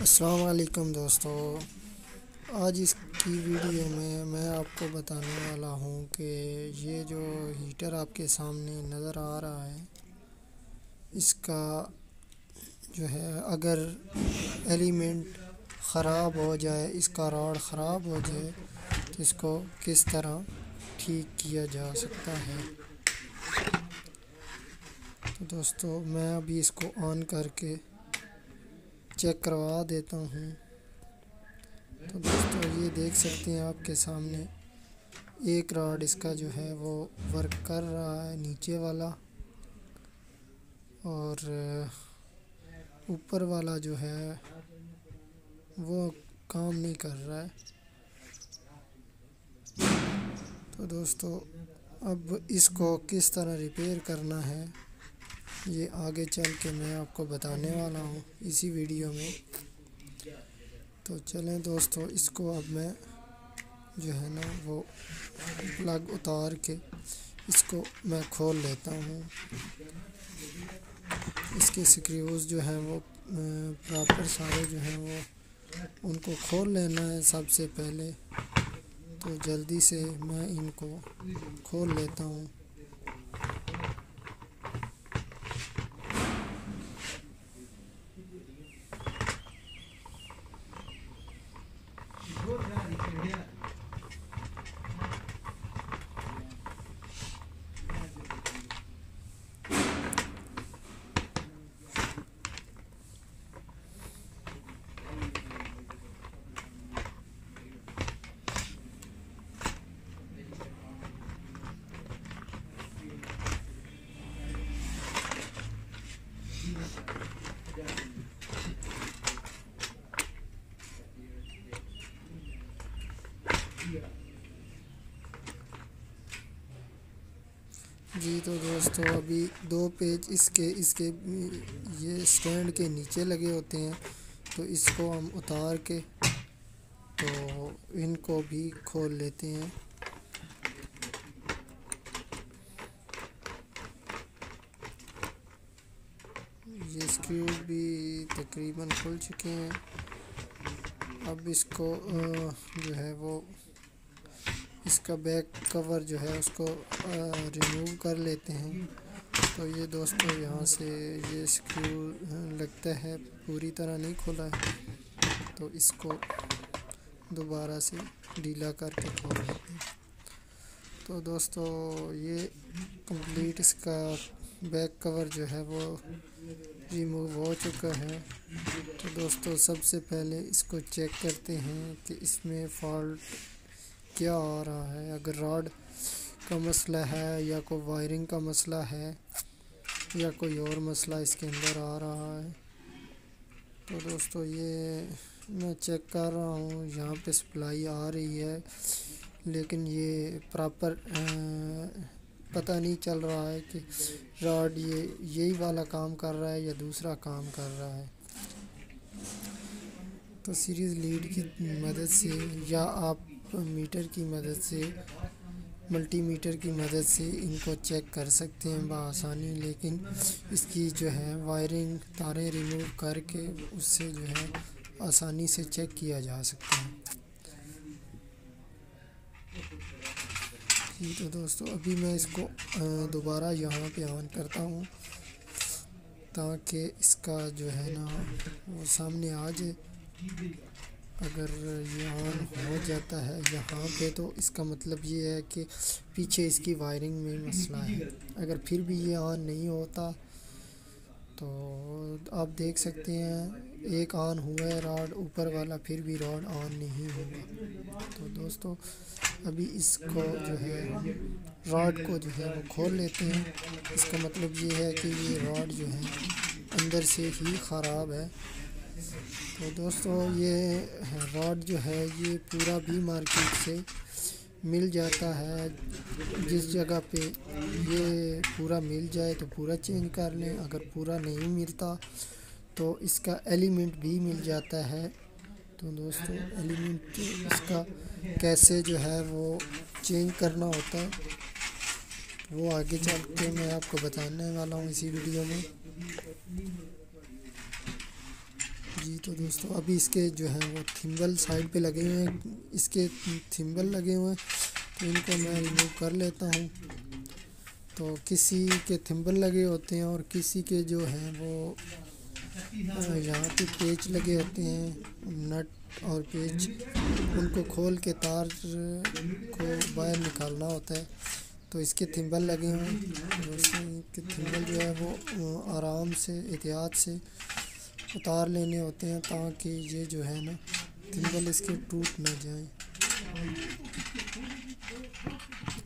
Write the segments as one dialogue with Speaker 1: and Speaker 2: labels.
Speaker 1: अस्सलाम वालेकुम दोस्तों। आज इसकी वीडियो में मैं आपको बताने वाला हूँ कि ये जो हीटर आपके सामने नज़र आ रहा है, इसका जो है अगर एलिमेंट ख़राब हो जाए, इसका रॉड ख़राब हो जाए तो इसको किस तरह ठीक किया जा सकता है। तो दोस्तों मैं अभी इसको ऑन करके चेक करवा देता हूँ। तो दोस्तों ये देख सकते हैं आपके सामने एक रॉड इसका जो है वो वर्क कर रहा है, नीचे वाला, और ऊपर वाला जो है वो काम नहीं कर रहा है। तो दोस्तों अब इसको किस तरह रिपेयर करना है ये आगे चल के मैं आपको बताने वाला हूँ इसी वीडियो में। तो चलें दोस्तों, इसको अब मैं जो है ना वो प्लग उतार के इसको मैं खोल लेता हूँ। इसके स्क्रूज जो हैं वो प्रॉपर सारे जो हैं वो उनको खोल लेना है सबसे पहले। तो जल्दी से मैं इनको खोल लेता हूँ। जी तो दोस्तों अभी दो पेज इसके ये स्टैंड के नीचे लगे होते हैं, तो इसको हम उतार के तो इनको भी खोल लेते हैं। ये स्क्रू भी तकरीबन खुल चुके हैं। अब इसको जो है वो इसका बैक कवर जो है उसको रिमूव कर लेते हैं। तो ये दोस्तों यहाँ से ये स्क्रू लगता है पूरी तरह नहीं खुला है, तो इसको दोबारा से ढीला करके खोल लेते हैं। तो दोस्तों ये कंप्लीट इसका बैक कवर जो है वो रिमूव हो चुका है। तो दोस्तों सबसे पहले इसको चेक करते हैं कि इसमें फॉल्ट क्या आ रहा है। अगर रॉड का मसला है या कोई वायरिंग का मसला है या कोई और मसला इसके अंदर आ रहा है। तो दोस्तों ये मैं चेक कर रहा हूँ, यहाँ पे सप्लाई आ रही है, लेकिन ये प्रॉपर पता नहीं चल रहा है कि रॉड ये यही वाला काम कर रहा है या दूसरा काम कर रहा है। तो सीरीज़ लीड की मदद से या आप मीटर की मदद से, मल्टीमीटर की मदद से इनको चेक कर सकते हैं बआसानी। लेकिन इसकी जो है वायरिंग तारें रिमूव करके उससे जो है आसानी से चेक किया जा सकता है। तो दोस्तों अभी मैं इसको दोबारा यहाँ पे ऑन करता हूँ ताकि इसका जो है ना वो सामने आ जाए। अगर ये ऑन हो जाता है यहाँ पे तो इसका मतलब ये है कि पीछे इसकी वायरिंग में मसला है। अगर फिर भी ये ऑन नहीं होता तो आप देख सकते हैं एक ऑन हुआ है रॉड ऊपर वाला, फिर भी रॉड ऑन नहीं हुआ। तो दोस्तों अभी इसको जो है रॉड को जो है वो खोल लेते हैं। इसका मतलब ये है कि ये रॉड जो है अंदर से ही ख़राब है। तो दोस्तों ये रॉड जो है ये पूरा भी मार्केट से मिल जाता है। जिस जगह पे ये पूरा मिल जाए तो पूरा चेंज कर लें, अगर पूरा नहीं मिलता तो इसका एलिमेंट भी मिल जाता है। तो दोस्तों एलिमेंट इसका कैसे जो है वो चेंज करना होता है वो आगे चल के मैं आपको बताने वाला हूँ इसी वीडियो में। जी तो दोस्तों अभी इसके जो है वो थिम्बल साइड पे लगे हुए हैं, इसके थिम्बल लगे हुए हैं, तो इनको मैं रिमूव कर लेता हूँ। तो किसी के थिम्बल लगे होते हैं और किसी के जो हैं वो यहाँ पे पेच लगे होते हैं, नट और पेच, उनको खोल के तार को बाहर निकालना होता है। तो इसके थिम्बल लगे हुए हैं, इसके थिम्बल जो है वो आराम से एहतियात से उतार लेने होते हैं ताकि ये जो है ना थिम्बल इसके टूट ना जाए।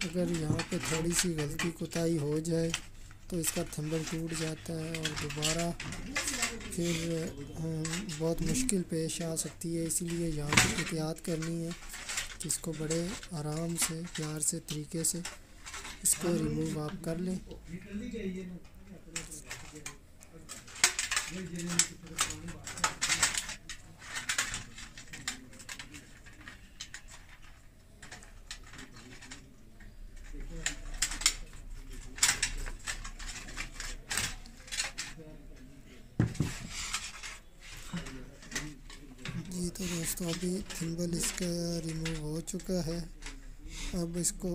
Speaker 1: अगर यहाँ पे थोड़ी सी गलती कोताही हो जाए तो इसका थिम्बल टूट जाता है और दोबारा फिर बहुत मुश्किल पेश आ सकती है। इसीलिए यहाँ पे एहतियात करनी है कि इसको बड़े आराम से प्यार से तरीके से इसको रिमूव आप कर लें। जी तो दोस्तों अभी थिम्बल इसका रिमूव हो चुका है। अब इसको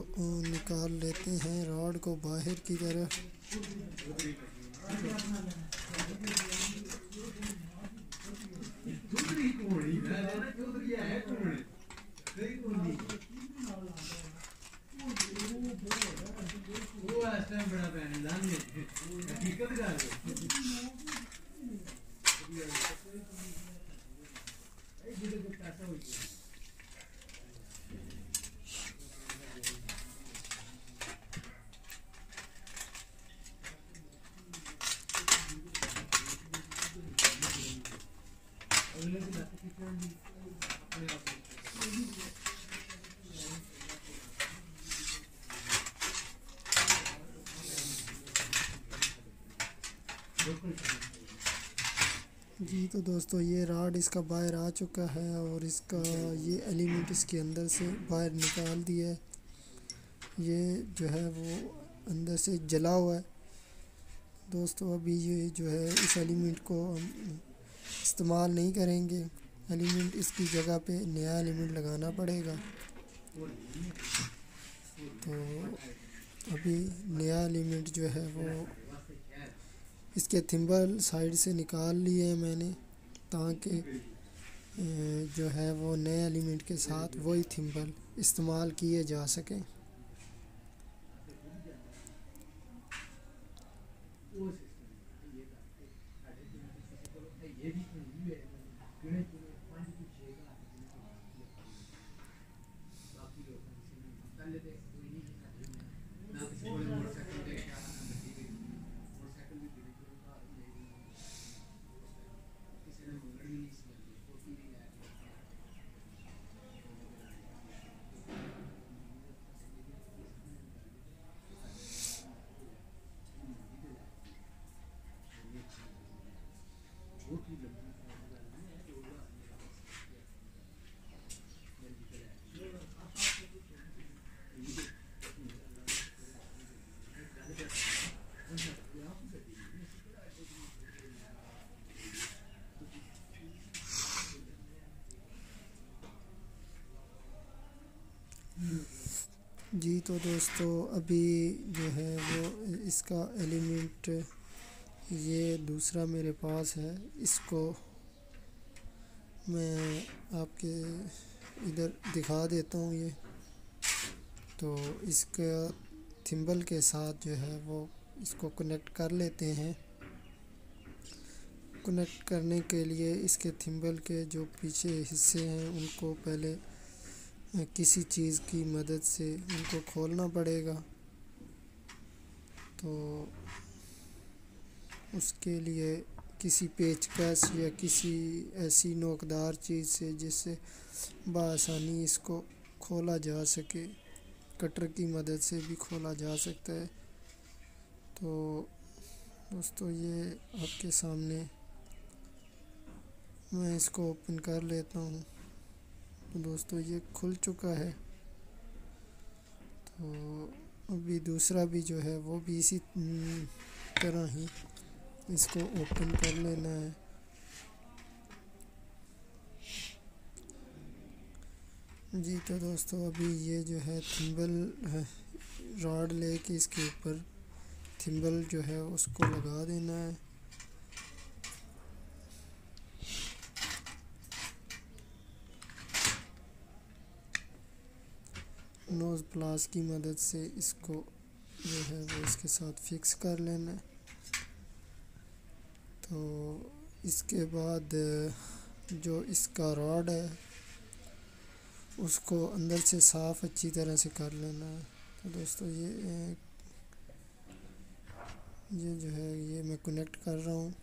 Speaker 1: निकाल लेते हैं रॉड को बाहर की तरफ। जी तो दोस्तों ये रॉड इसका बाहर आ चुका है और इसका ये एलिमेंट इसके अंदर से बाहर निकाल दिया है। ये जो है वो अंदर से जला हुआ है दोस्तों। अभी ये जो है इस एलिमेंट को हम इस्तेमाल नहीं करेंगे, एलिमेंट इसकी जगह पे नया एलिमेंट लगाना पड़ेगा। तो अभी नया एलिमेंट जो है वो इसके थिम्बल साइड से निकाल लिए हैं मैंने, ताकि जो है वो नए एलिमेंट के साथ वही थिम्बल इस्तेमाल किए जा सकें। जी तो दोस्तों अभी जो है वो इसका एलिमेंट ये दूसरा मेरे पास है, इसको मैं आपके इधर दिखा देता हूँ। ये तो इसका थिम्बल के साथ जो है वो इसको कनेक्ट कर लेते हैं। कनेक्ट करने के लिए इसके थिम्बल के जो पीछे हिस्से हैं उनको पहले किसी चीज़ की मदद से उनको खोलना पड़ेगा। तो उसके लिए किसी पेचकस या किसी ऐसी नोकदार चीज़ से जिससे बआसानी इसको खोला जा सके, कटर की मदद से भी खोला जा सकता है। तो दोस्तों ये आपके सामने मैं इसको ओपन कर लेता हूँ। तो दोस्तों ये खुल चुका है। तो अभी दूसरा भी जो है वो भी इसी तरह ही इसको ओपन कर लेना है। जी तो दोस्तों अभी ये जो है थिम्बल रॉड लेके इसके ऊपर थिम्बल जो है उसको लगा देना है। नोज़ प्लास की मदद से इसको जो है वो इसके साथ फिक्स कर लेना है। तो इसके बाद जो इसका रॉड है उसको अंदर से साफ़ अच्छी तरह से कर लेना है। तो दोस्तों ये जो है ये मैं कनेक्ट कर रहा हूँ।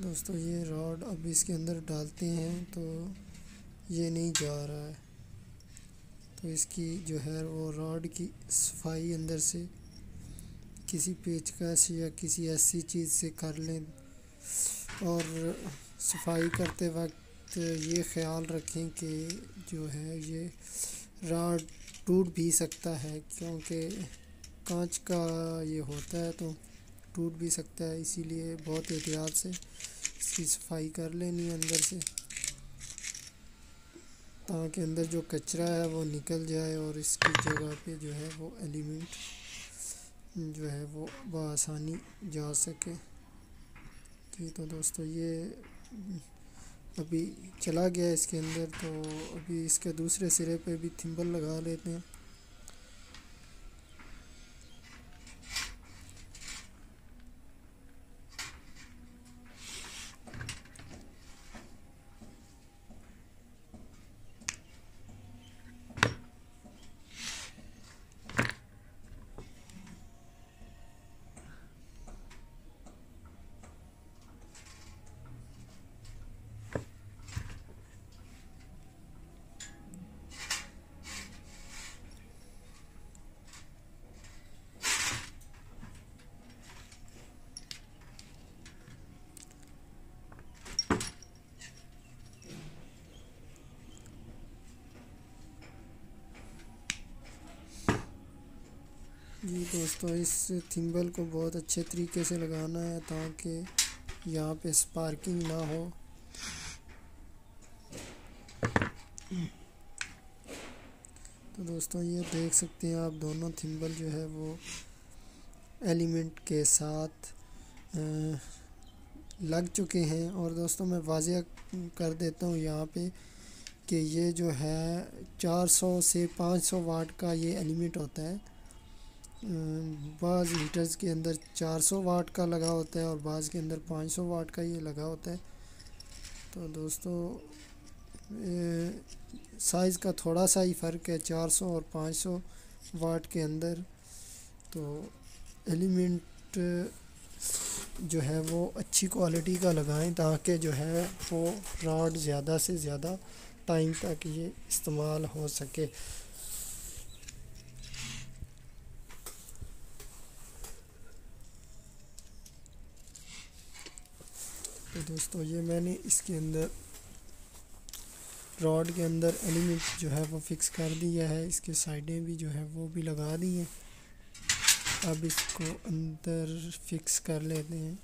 Speaker 1: दोस्तों ये रॉड अब इसके अंदर डालते हैं तो ये नहीं जा रहा है, तो इसकी जो है वो रॉड की सफाई अंदर से किसी पेचकस या किसी ऐसी चीज़ से कर लें। और सफाई करते वक्त ये ख़याल रखें कि जो है ये रॉड टूट भी सकता है, क्योंकि कांच का ये होता है तो टूट भी सकता है। इसीलिए बहुत एहतियात से इसकी सफाई कर लेनी है अंदर से, ताकि अंदर जो कचरा है वो निकल जाए और इसकी जगह पे जो है वो एलिमेंट जो है वो बआसानी जा सके। जी तो दोस्तों ये अभी चला गया इसके अंदर, तो अभी इसके दूसरे सिरे पे भी थिम्बल लगा लेते हैं। जी दोस्तों इस थिम्बल को बहुत अच्छे तरीके से लगाना है ताकि यहाँ पे स्पार्किंग ना हो। तो दोस्तों ये देख सकते हैं आप, दोनों थिम्बल जो है वो एलिमेंट के साथ लग चुके हैं। और दोस्तों मैं वाज़ेह कर देता हूँ यहाँ पे कि ये जो है 400 से 500 वाट का ये एलिमेंट होता है। बाज़ हीटर्स के अंदर 400 वाट का लगा होता है और बाज़ के अंदर 500 वाट का ये लगा होता है। तो दोस्तों साइज़ का थोड़ा सा ही फ़र्क है 400 और 500 वाट के अंदर। तो एलिमेंट जो है वो अच्छी क्वालिटी का लगाएं ताकि जो है वो रॉड ज़्यादा से ज़्यादा टाइम तक ये इस्तेमाल हो सके। तो दोस्तों ये मैंने इसके अंदर रॉड के अंदर एलिमेंट जो है वो फिक्स कर दिया है, इसके साइडें भी जो है वो भी लगा दी हैं। अब इसको अंदर फिक्स कर लेते हैं।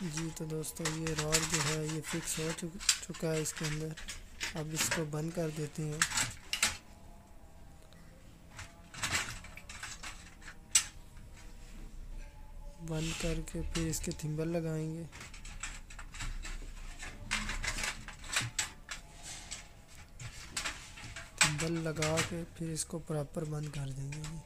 Speaker 1: जी तो दोस्तों ये रॉड जो है ये फिक्स हो चुका है इसके अंदर। अब इसको बंद कर देते हैं। बंद करके फिर इसके थिम्बल लगाएंगे। बल लगा के फिर इसको प्रॉपर बंद कर देंगे जी।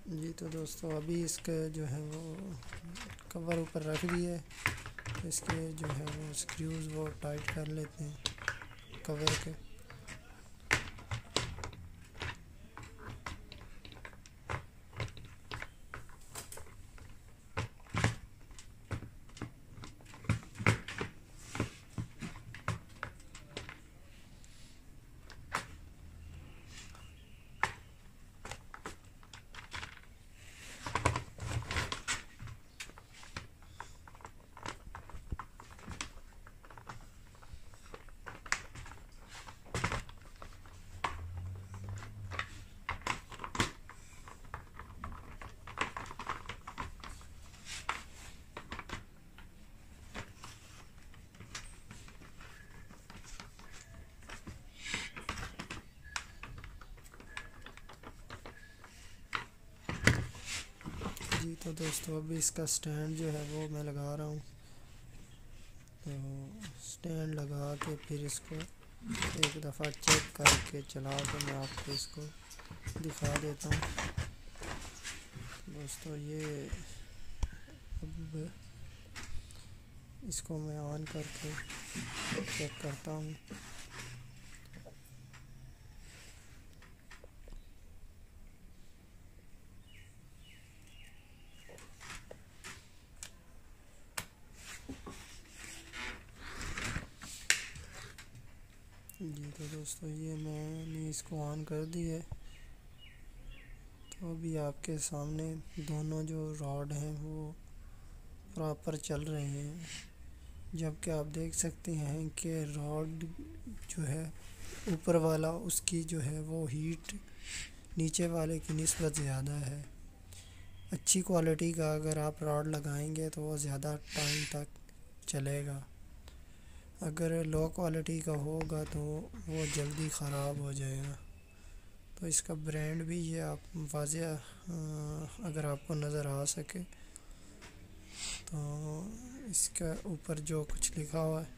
Speaker 1: जी तो दोस्तों अभी इसके जो है वो कवर ऊपर रख दिए, तो इसके जो है वो स्क्रूज वो टाइट कर लेते हैं कवर के। जी तो दोस्तों अभी इसका स्टैंड जो है वो मैं लगा रहा हूँ। तो स्टैंड लगा के फिर इसको एक दफ़ा चेक करके चला के मैं आपको इसको दिखा देता हूँ। दोस्तों ये अब इसको मैं ऑन करके चेक करता हूँ। जी तो दोस्तों ये मैंने इसको ऑन कर दी है। तो अभी आपके सामने दोनों जो रॉड हैं वो प्रॉपर चल रहे हैं, जबकि आप देख सकते हैं कि रॉड जो है ऊपर वाला उसकी जो है वो हीट नीचे वाले की निस्बत ज़्यादा है। अच्छी क्वालिटी का अगर आप रॉड लगाएंगे तो वो ज़्यादा टाइम तक चलेगा। अगर लो क्वालिटी का होगा तो वो जल्दी ख़राब हो जाएगा। तो इसका ब्रांड भी ये आप वाज़ेह अगर आपको नज़र आ सके तो इसका ऊपर जो कुछ लिखा हुआ है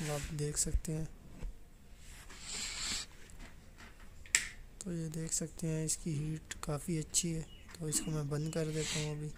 Speaker 1: वो आप देख सकते हैं। तो ये देख सकते हैं इसकी हीट काफ़ी अच्छी है। तो इसको मैं बंद कर देता हूँ अभी।